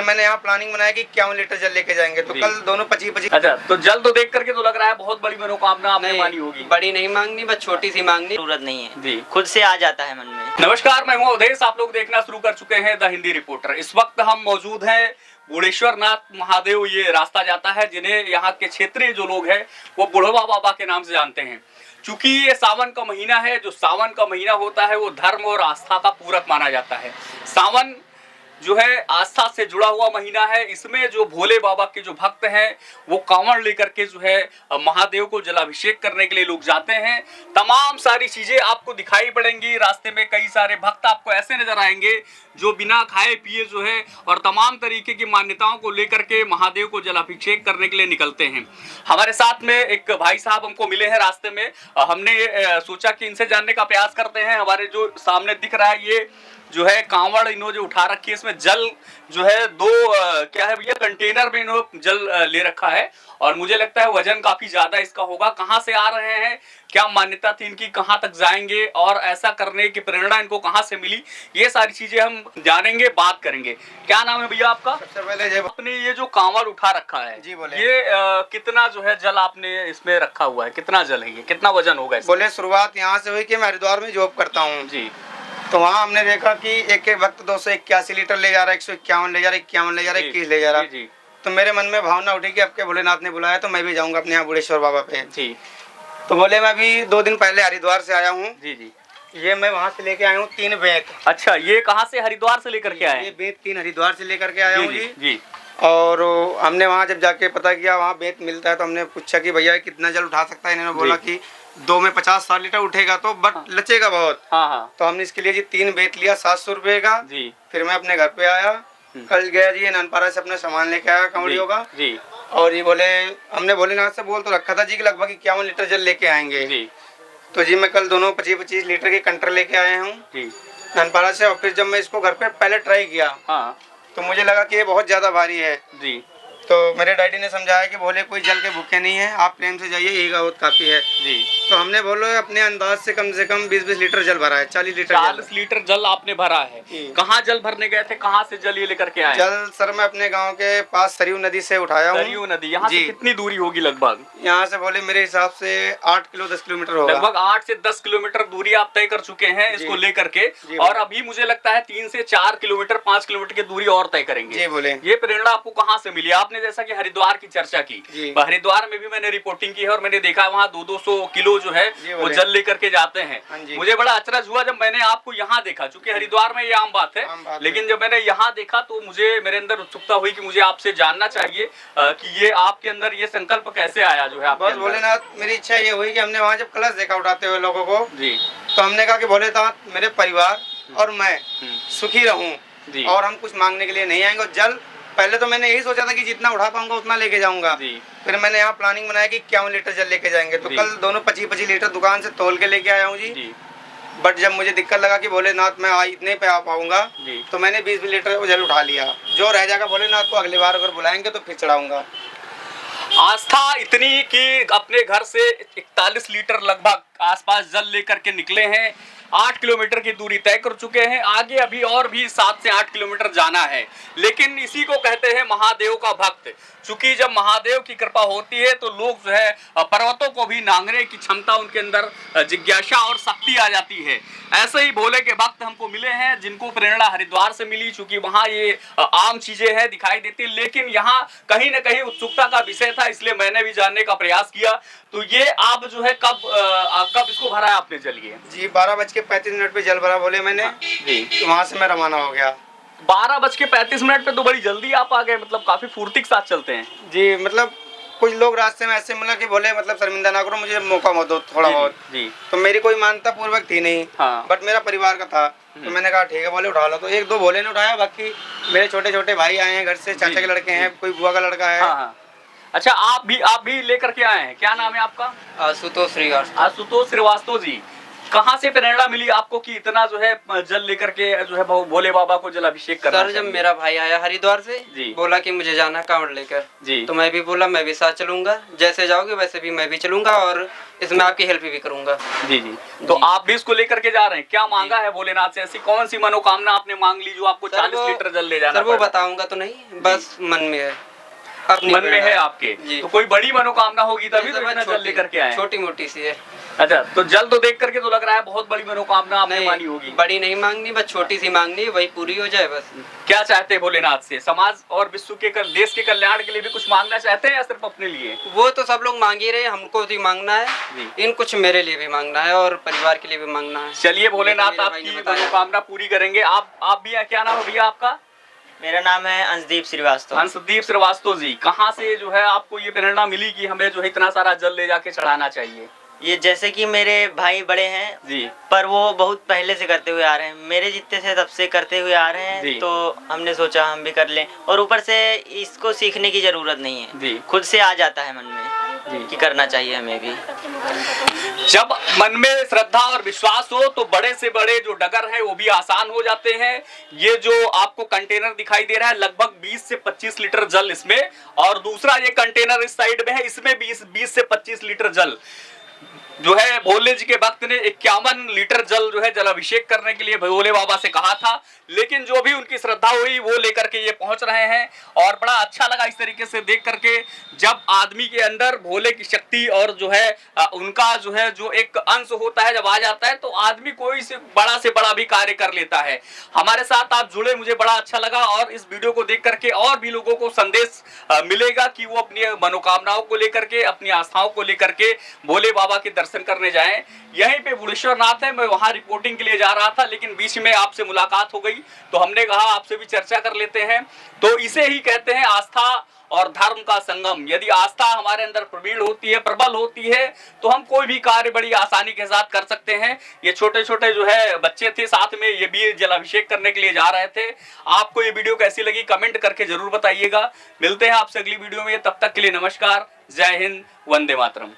मैंने यहाँ प्लानिंग बनाया कि 51 लीटर जल लेके जाएंगे, तो कल दोनों 25-25। अच्छा, तो जल तो देख करके तो लग रहा है बहुत बड़ी मनोकामना आपने मानी होगी। बड़ी नहीं मांगनी, बस छोटी सी मांगनी, जरूरत नहीं है जी, खुद से आ जाता है मन में। नमस्कार, मैं हूं अवधेश, आप लोग देखना शुरू कर चुके हैं द हिंदी रिपोर्टर। इस वक्त हम मौजूद हैं बुढ़ेश्वर नाथ महादेव, ये रास्ता जाता है जिन्हें यहाँ के क्षेत्रीय जो लोग हैं वो बुढ़वा बाबा के नाम से जानते हैं। चूंकि ये सावन का महीना है, जो सावन का महीना होता है वो धर्म और आस्था का पूरक माना जाता है। सावन जो है आस्था से जुड़ा हुआ महीना है। इसमें जो भोले बाबा के जो भक्त हैं वो कांवड़ लेकर के जो है महादेव को जलाभिषेक करने के लिए लोग जाते हैं। तमाम सारी चीजें आपको दिखाई पड़ेंगी रास्ते में। कई सारे भक्त आपको ऐसे नजर आएंगे जो बिना खाए पिए जो है और तमाम तरीके की मान्यताओं को लेकर के महादेव को जलाभिषेक करने के लिए निकलते हैं। हमारे साथ में एक भाई साहब हमको मिले हैं रास्ते में। हमने सोचा कि इनसे जानने का प्रयास करते हैं। हमारे जो सामने दिख रहा है ये जो है कांवड़ इन्होंने जो उठा रखी है, इसमें जल जो है दो क्या है भैया, कंटेनर में इन्होंने जल ले रखा है और मुझे लगता है वजन काफी ज्यादा इसका होगा। कहाँ से आ रहे हैं, क्या मान्यता थी इनकी, कहाँ तक जाएंगे और ऐसा करने की प्रेरणा इनको कहाँ से मिली, ये सारी चीजें हम जानेंगे, बात करेंगे। क्या नाम है भैया आपका? सबसे पहले आपने ये जो कांवड़ उठा रखा है जी बोले, ये कितना जो है जल आपने इसमें रखा हुआ है, कितना जल है ये, कितना वजन होगा इसमें? बोले शुरुआत यहाँ से हुई कि मैं हरिद्वार में जॉब करता हूँ जी, तो वहाँ हमने देखा कि एक एक वक्त 281 लीटर ले जा रहा है, 151 ले जा रहा है, 51 ले जा रहा है, 21 ले जा रहा है। तो मेरे मन में भावना उठी कि अब के भोलेनाथ ने बुलाया तो मैं भी जाऊंगा अपने यहाँ बुढ़ेश्वर बाबा पे। जी, तो बोले मैं अभी 2 दिन पहले हरिद्वार से आया हूँ। जी जी, ये मैं वहाँ से लेके आया हूँ 3 बेत। अच्छा, ये कहाँ से हरिद्वार से लेकर के आए? ये बेत 3 हरिद्वार से लेकर के आया हूँ जी। जी। और हमने वहाँ जब जाके पता किया वहाँ बेत मिलता है तो हमने पूछा कि भैया कितना जल उठा सकता है। इन्होंने बोला कि 2 में 50-60 लीटर उठेगा तो बट लचेगा बहुत। हाँ हाँ। तो हमने इसके लिए जी 3 बेत लिया 700 रुपये का जी। फिर मैं अपने घर पे आया, कल गया जी नानपारा से अपना सामान लेके आया कांवड़ियों का जी। और ये बोले, हमने भोलेनाथ से बोल तो रखा था जी कि लगभग 51 लीटर जल लेके आएंगे जी। तो जी मैं कल दोनों 25-25 लीटर के कंटर लेके आए हूँ जी। नानपारा से। और फिर जब मैं इसको घर पे पहले ट्राई किया हाँ। तो मुझे लगा कि ये बहुत ज्यादा भारी है जी। तो मेरे डैडी ने समझाया कि बोले कोई जल के भूखे नहीं है, आप प्रेम से जाइए, यही बहुत काफी है जी। तो हमने बोलो अपने अंदाज से कम 20-20 लीटर जल भरा है। 40 लीटर जल आपने भरा है। कहाँ जल भरने गए थे, कहाँ से जल ये लेकर के आए? जल सर मैं अपने गांव के पास सरयू नदी से उठाया हूँ। सरयू नदी, यहाँ से कितनी दूरी होगी लगभग? यहाँ से बोले मेरे हिसाब से 8 किलो 10 किलोमीटर होगा। लगभग 8 से 10 किलोमीटर दूरी आप तय कर चुके हैं इसको लेकर के, और अभी मुझे लगता है 3 से 4 किलोमीटर 5 किलोमीटर की दूरी और तय करेंगे। जी बोले। ये प्रेरणा आपको कहाँ से मिली? आपने जैसा कि हरिद्वार की चर्चा की, हरिद्वार में भी मैंने रिपोर्टिंग की है और मैंने देखा वहाँ 200-200 किलो जो है वो जल लेकर के जाते हैं। मुझे बड़ा अचरज हुआ जब मैंने आपको यहाँ देखा, क्योंकि हरिद्वार में ये आम बात है, लेकिन जब मैंने यहाँ देखा तो मुझे मेरे अंदर उत्सुकता हुई कि मुझे आपसे जानना चाहिए कि ये आपके अंदर ये संकल्प कैसे आया जो है। बस भोलेनाथ मेरी इच्छा ये हुई कि हमने वहाँ जब कलश देखा उठाते हुए लोगों को जी, तो हमने कहा कि भोलेनाथ मेरे परिवार और मैं सुखी रहूं और हम कुछ मांगने के लिए नहीं आएंगे। जल पहले तो मैंने यही सोचा था कि जितना उठा पाऊंगा उतना लेके जाऊंगा। फिर मैंने यहाँ प्लानिंग बनाया कि 51 लीटर जल लेके जाएंगे तो कल दोनों 25-25 लीटर दुकान से तोल के लेके आया हूँ जी। बट जब मुझे दिक्कत लगा कि भोलेनाथ मैं इतने पे आ पाऊंगा तो मैंने 20 लीटर जल उठा लिया। जो रह जाएगा भोलेनाथ को अगली बार अगर बुलाएंगे तो फिर चढ़ाऊंगा। आस्था इतनी कि अपने घर से 41 लीटर लगभग आसपास जल लेकर के निकले हैं। 8 किलोमीटर की दूरी तय कर चुके हैं, आगे अभी और भी 7 से 8 किलोमीटर जाना है। लेकिन इसी को कहते हैं महादेव का भक्त। चूंकि जब महादेव की कृपा होती है तो लोग जो है पर्वतों को भी नांगने की क्षमता उनके अंदर जिज्ञासा और शक्ति आ जाती है। ऐसे ही भोले के भक्त हमको मिले हैं जिनको प्रेरणा हरिद्वार से मिली, चूंकि वहाँ ये आम चीजें हैं दिखाई देती, लेकिन यहाँ कहीं न कहीं उत्सुकता का विषय था, इसलिए मैंने भी जानने का प्रयास किया। तो ये आप जो है कब इसको भरा है आपने जल? जी 12:35 पे जल भरा बोले मैंने जी, तो वहाँ से मैं रवाना हो गया। 12:35 पे तो बड़ी जल्दी आप आ गए, मतलब काफी फुर्ती के साथ चलते हैं जी। मतलब कुछ लोग रास्ते में ऐसे मिला कि बोले मतलब शर्मिंदा ना करो, मुझे मौका मत दो थोड़ा बहुत जी। तो मेरी कोई मान्यता पूर्वक थी नहीं। हाँ। बट मेरा परिवार का था तो मैंने कहा ठीक है बोले उठा लो। तो 1-2 भोले ने उठाया, बाकी मेरे छोटे भाई आए हैं घर से, चाचा के लड़के हैं, कोई बुआ का लड़का है। हाँ। अच्छा, आप भी लेकर के आए हैं, क्या नाम है आपका? आशुतोष श्रीवास्तव। आशुतोष श्रीवास्तव जी, कहाँ से प्रेरणा मिली आपको कि इतना जो है जल लेकर के जो है भोले बाबा को जलाभिषेक करना सर जब मेरा भाई आया हरिद्वार से जी। बोला कि मुझे जाना कांवड़ लेकर जी। तो मैं भी बोला मैं भी साथ चलूंगा, जैसे जाओगे वैसे भी मैं भी चलूंगा और इसमें आपकी हेल्प भी करूंगा। जी जी। तो आप भी इसको लेकर के जा रहे हैं, क्या मांगा है भोलेनाथ से? ऐसी कौन सी मनोकामना आपने मांग ली जो आपको 40 लीटर जल ले जाना? सर वो बताऊंगा तो नहीं, बस मन में है, अपनी मन में है आपके। तो कोई बड़ी मनोकामना होगी तभी तो इतना जल लेकर के आए। छोटी मोटी सी है। अच्छा, तो जल तो देख करके तो लग रहा है बहुत बड़ी मनोकामना आपने मानी होगी। बड़ी नहीं मांगनी, बस छोटी सी मांगनी, वही पूरी हो जाए बस। क्या चाहते हैं भोलेनाथ से? समाज और विश्व के देश के कल्याण के लिए भी कुछ मांगना चाहते हैं या सिर्फ अपने लिए? वो तो सब लोग मांग ही रहे, हमको भी मांगना है, इन कुछ मेरे लिए भी मांगना है और परिवार के लिए भी मांगना है। चलिए भोलेनाथ आपकी मनोकामना पूरी करेंगे। आप भी हैं? क्या नाम है भैया आपका? मेरा नाम है अंशदीप श्रीवास्तव। अंशदीप श्रीवास्तव जी, कहाँ से जो है आपको ये प्रेरणा मिली कि हमें जो है इतना सारा जल ले जाके चढ़ाना चाहिए? ये जैसे कि मेरे भाई बड़े हैं जी, पर वो बहुत पहले से करते हुए आ रहे हैं, मेरे जितने से तब से करते हुए आ रहे हैं, तो हमने सोचा हम भी कर लें। और ऊपर से इसको सीखने की जरूरत नहीं है जी, खुद से आ जाता है मन में कि करना चाहिए हमें भी। जब मन में श्रद्धा और विश्वास हो तो बड़े से बड़े जो डगर है वो भी आसान हो जाते हैं। ये जो आपको कंटेनर दिखाई दे रहा है लगभग 20 से 25 लीटर जल इसमें, और दूसरा ये कंटेनर इस साइड में है, इसमें 20 से 25 लीटर जल जो है भोले जी के भक्त ने 51 लीटर जल जो है जलाभिषेक करने के लिए भोले बाबा से कहा था, लेकिन जो भी उनकी श्रद्धा हुई वो लेकर के ये पहुंच रहे हैं। और बड़ा अच्छा लगा इस तरीके से देख करके, जब आदमी के अंदर भोले की शक्ति और जो है उनका जो है जो एक अंश होता है जब आ जाता है तो आदमी कोई से बड़ा भी कार्य कर लेता है। हमारे साथ आप जुड़े, मुझे बड़ा अच्छा लगा और इस वीडियो को देख करके और भी लोगों को संदेश मिलेगा कि वो अपनी मनोकामनाओं को लेकर के, अपनी आस्थाओं को लेकर के भोले बाबा के दर्शन करने जाएं। यहीं पे बुढ़ेश्वर नाथ है, मैं वहां रिपोर्टिंग के लिए जा रहा था, लेकिन बीच में आपसे मुलाकात हो गई तो हमने कहा आपसे भी चर्चा कर लेते हैं। तो इसे ही कहते हैं आस्था और धर्म का संगम। यदि आस्था हमारे अंदर प्रबल होती है, प्रबल होती है, तो हम कोई भी कार्य बड़ी आसानी के साथ कर सकते हैं। ये छोटे छोटे जो है बच्चे थे साथ में, ये भी जलाभिषेक करने के लिए जा रहे थे। आपको ये वीडियो कैसी लगी कमेंट करके जरूर बताइएगा। मिलते हैं आपसे अगली वीडियो में, तब तक के लिए नमस्कार, जय हिंद, वंदे मातरम।